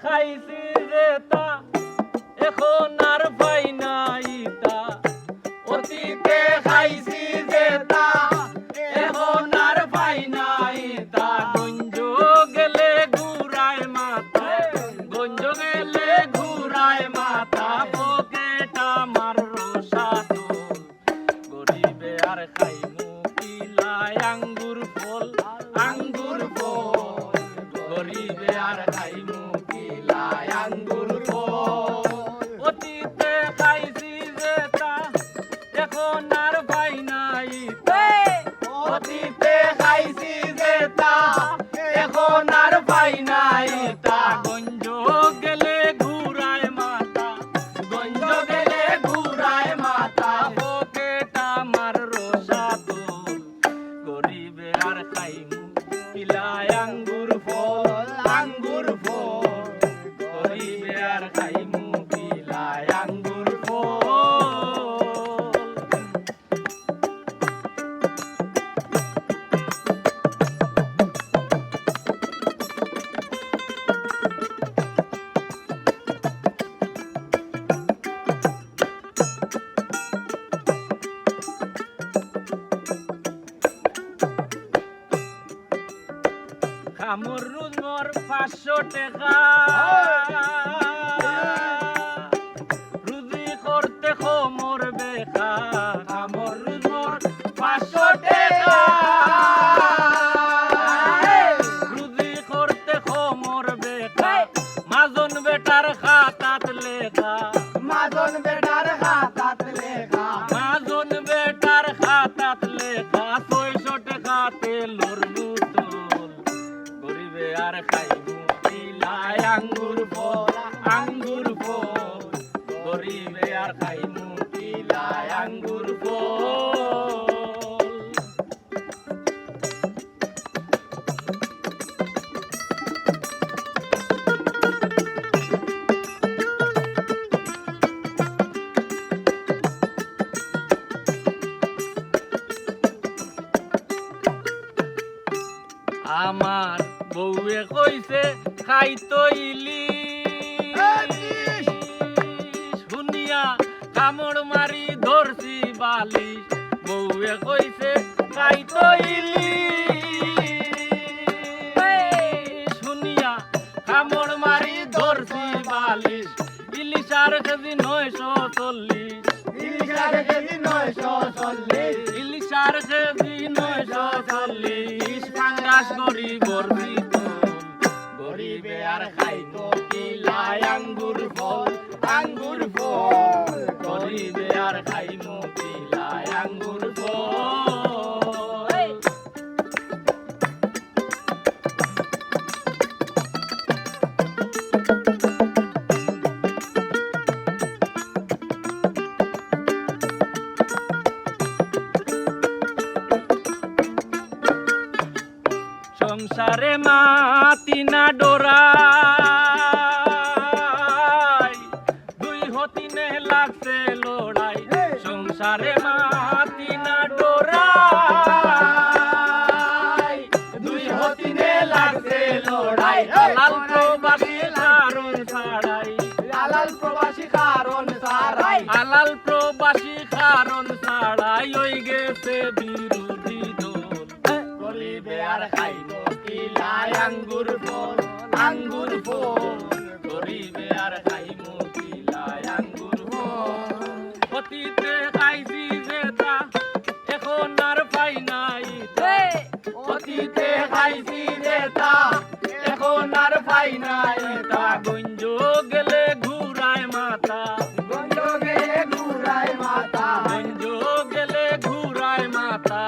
খাইছি যে তা এখন আর পাই নাই তা অতীতে খাইছি যে তা এখন আর পাই নাই তা গঞ্জ গেলে ঘুরায় মাথা গঞ্জ গেলে ঘুরায় মাথা পকেট আমার রসাতো গরিবে আর খাইমু কিলায় আঙ্গুর ফল গরিবে আর খাইমু কিলায় আঙ্গুর ফল অতীতে খাইছি যে তা এখন আর পাই নাই অতীতে খাইছি যে তা এখন আর পাই নাই তা গঞ্জ গেলে ঘুরায় মাথা গঞ্জ গেলে ঘুরায় মাথা পকেট আমার রসাতো গরিবে আর খাইমু কিলায় আঙ্গুর ফল গরিবে আর খাইমু কিলায় আঙ্গুর ফল খামর রোজ মোর 500 টাকা রুজি করতে খমর বেকা খামর রোজ মোর 500 টাকা রুজি করতে খমর বেকা মাজন বেটার খাতাত লেখা মাজন বেটার খাতাত লেখা মাজন বেটার খাতাত লেখা 600 টাকা তেলর বোতল গরিবে আর খাইমু কিলায় আঙ্গুর ফল গরিবে আর খাইমু কিলায় আঙ্গুর ফল আমার বউয়ে কইছে খাইতো ইলিশ শুনিয়া কামড় মারি ধরছি বালিশ বউয়ে কইছে খাইতো ইলিশ শুনিয়া কামড় মারি ধরছি বালিশ ইলিশ আর কেজি 940 ইলিশার কেজি 940 ইলিশ আর কেজি 940 পাঙ্গাস গরিবর ভিতর গরিবে আর খাইতো কিলায় আঙ্গুর ফল গরিবে আর খাইমু কিলায় আঙ্গুর ফল সংসারে মাতি না ডোরাই দুই হতিনে লাগছে লড়াই সংসারে মাতি না ডোরাই দুই হতিনে লাগছে লড়াই লাল প্রবাসী কারণ ছাড়াই আলাল প্রবাসী কারণ সারাই আলাল প্রবাসী কারণ ছাড়াই ওই গেছে বিরোধী দল গরিবে আর খাইতো কিলায় আঙ্গুর ফল গরিবে আর খাইমু কিলায় আঙ্গুর ফল অতীতে খাইছি যে তা এখন আর পাই নাই অতীতে খাইছি যে তা এখন আর পাই নাই তা গঞ্জ গেলে ঘুরায় মাথা গঞ্জ গেলে ঘুরায় মাথা গঞ্জ গেলে ঘুরায় মাথা